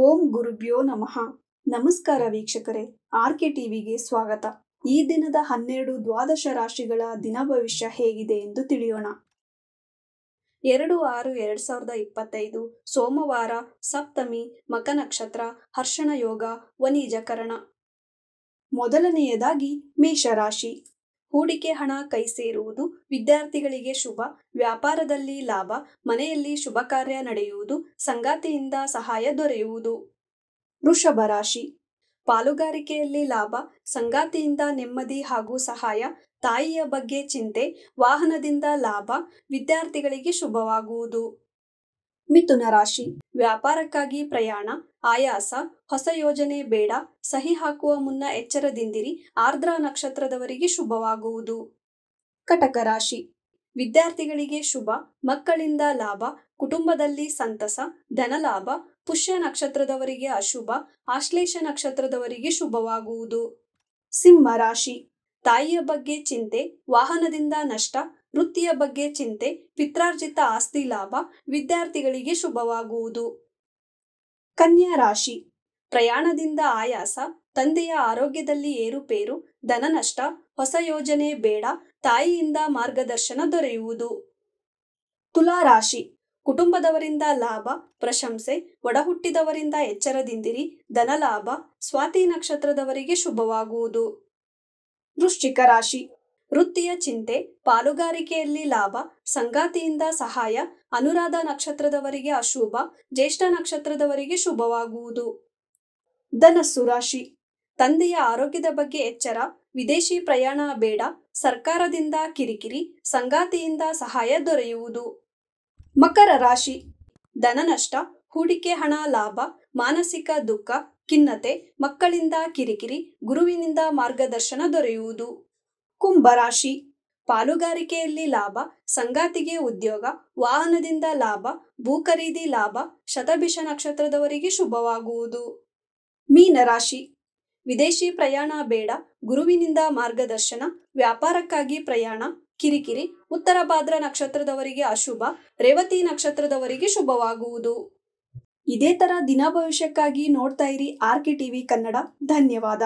ಓಂ ಗುರುಭ್ಯೋ ನಮಃ. ನಮಸ್ಕಾರ ವೀಕ್ಷಕರೇ, ಆರ್ಕೆ ಟಿವಿಗೆ ಸ್ವಾಗತ. ಈ ದಿನದ 12 ದ್ವಾದಶ ರಾಶಿಗಳ ದಿನ ಭವಿಷ್ಯ ಹೇಗಿದೆ ಎಂದು ತಿಳಿಯೋಣ. 2/6/2025 ಸೋಮವಾರ, ಸಪ್ತಮಿ, ಮಕ ನಕ್ಷತ್ರ, ಹರ್ಷಣ ಯೋಗ, ವನೀಜಕರಣ. ಮೊದಲನೆಯದಾಗಿ ಮೇಷರಾಶಿ. ಹೂಡಿಕೆ ಹಣ ಕೈ ಸೇರುವುದು, ವಿದ್ಯಾರ್ಥಿಗಳಿಗೆ ಶುಭ, ವ್ಯಾಪಾರದಲ್ಲಿ ಲಾಭ, ಮನೆಯಲ್ಲಿ ಶುಭ ಕಾರ್ಯ ನಡೆಯುವುದು, ಸಂಗಾತಿಯಿಂದ ಸಹಾಯ ದೊರೆಯುವುದು. ವೃಷಭ ರಾಶಿ. ಪಾಲುಗಾರಿಕೆಯಲ್ಲಿ ಲಾಭ, ಸಂಗಾತಿಯಿಂದ ನೆಮ್ಮದಿ ಹಾಗೂ ಸಹಾಯ, ತಾಯಿಯ ಬಗ್ಗೆ ಚಿಂತೆ, ವಾಹನದಿಂದ ಲಾಭ, ವಿದ್ಯಾರ್ಥಿಗಳಿಗೆ ಶುಭವಾಗುವುದು. ಮಿಥುನ ರಾಶಿ. ವ್ಯಾಪಾರಕ್ಕಾಗಿ ಪ್ರಯಾಣ, ಆಯಾಸ, ಹೊಸ ಯೋಜನೆ ಬೇಡ, ಸಹಿ ಹಾಕುವ ಮುನ್ನ ಎಚ್ಚರದಿಂದಿರಿ, ಆರ್ದ್ರ ನಕ್ಷತ್ರದವರಿಗೆ ಶುಭವಾಗುವುದು. ಕಟಕ ರಾಶಿ. ವಿದ್ಯಾರ್ಥಿಗಳಿಗೆ ಶುಭ, ಮಕ್ಕಳಿಂದ ಲಾಭ, ಕುಟುಂಬದಲ್ಲಿ ಸಂತಸ, ಧನಲಾಭ, ಪುಷ್ಯ ನಕ್ಷತ್ರದವರಿಗೆ ಅಶುಭ, ಆಶ್ಲೇಷ ನಕ್ಷತ್ರದವರಿಗೆ ಶುಭವಾಗುವುದು. ಸಿಂಹ ರಾಶಿ. ತಾಯಿಯ ಬಗ್ಗೆ ಚಿಂತೆ, ವಾಹನದಿಂದ ನಷ್ಟ, ವೃತ್ತಿಯ ಬಗ್ಗೆ ಚಿಂತೆ, ಪಿತ್ರಾರ್ಜಿತ ಆಸ್ತಿ ಲಾಭ, ವಿದ್ಯಾರ್ಥಿಗಳಿಗೆ ಶುಭವಾಗುವುದು. ಕನ್ಯಾ ರಾಶಿ. ಪ್ರಯಾಣದಿಂದ ಆಯಾಸ, ತಂದೆಯ ಆರೋಗ್ಯದಲ್ಲಿ ಏರುಪೇರು, ಧನ ನಷ್ಟ, ಹೊಸ ಯೋಜನೆ ಬೇಡ, ತಾಯಿಯಿಂದ ಮಾರ್ಗದರ್ಶನ ದೊರೆಯುವುದು. ತುಲಾ ರಾಶಿ. ಕುಟುಂಬದವರಿಂದ ಲಾಭ, ಪ್ರಶಂಸೆ, ಒಡಹುಟ್ಟಿದವರಿಂದ ಎಚ್ಚರದಿಂದಿರಿ, ಧನಲಾಭ, ಸ್ವಾತಿ ನಕ್ಷತ್ರದವರಿಗೆ ಶುಭವಾಗುವುದು. ವೃಶ್ಚಿಕ ರಾಶಿ. ವೃತ್ತಿಯ ಚಿಂತೆ, ಪಾಲುಗಾರಿಕೆಯಲ್ಲಿ ಲಾಭ, ಸಂಗಾತಿಯಿಂದ ಸಹಾಯ, ಅನುರಾಧ ನಕ್ಷತ್ರದವರಿಗೆ ಅಶುಭ, ಜ್ಯೇಷ್ಠ ನಕ್ಷತ್ರದವರಿಗೆ ಶುಭವಾಗುವುದು. ಧನಸ್ಸು ರಾಶಿ. ತಂದೆಯ ಆರೋಗ್ಯದ ಬಗ್ಗೆ ಎಚ್ಚರ, ವಿದೇಶಿ ಪ್ರಯಾಣ ಬೇಡ, ಸರ್ಕಾರದಿಂದ ಕಿರಿಕಿರಿ, ಸಂಗಾತಿಯಿಂದ ಸಹಾಯ ದೊರೆಯುವುದು. ಮಕರ ರಾಶಿ. ಧನ ನಷ್ಟ, ಹೂಡಿಕೆ ಹಣ ಲಾಭ, ಮಾನಸಿಕ ದುಃಖ, ಖಿನ್ನತೆ, ಮಕ್ಕಳಿಂದ ಕಿರಿಕಿರಿ, ಗುರುವಿನಿಂದ ಮಾರ್ಗದರ್ಶನ ದೊರೆಯುವುದು. ಕುಂಭರಾಶಿ. ಪಾಲುಗಾರಿಕೆಯಲ್ಲಿ ಲಾಭ, ಸಂಗಾತಿಗೆ ಉದ್ಯೋಗ, ವಾಹನದಿಂದ ಲಾಭ, ಭೂ ಖರೀದಿ ಲಾಭ, ಶತಭಿಷ ನಕ್ಷತ್ರದವರಿಗೆ ಶುಭವಾಗುವುದು. ಮೀನರಾಶಿ. ವಿದೇಶಿ ಪ್ರಯಾಣ ಬೇಡ, ಗುರುವಿನಿಂದ ಮಾರ್ಗದರ್ಶನ, ವ್ಯಾಪಾರಕ್ಕಾಗಿ ಪ್ರಯಾಣ, ಕಿರಿಕಿರಿ, ಉತ್ತರ ಭಾದ್ರ ನಕ್ಷತ್ರದವರಿಗೆ ಅಶುಭ, ರೇವತಿ ನಕ್ಷತ್ರದವರಿಗೆ ಶುಭವಾಗುವುದು. ಇದೇ ತರ ದಿನ ಭವಿಷ್ಯಕ್ಕಾಗಿ ನೋಡ್ತಾ ಇರಿ ಆರ್ಕೆ ಟಿವಿ ಕನ್ನಡ. ಧನ್ಯವಾದ.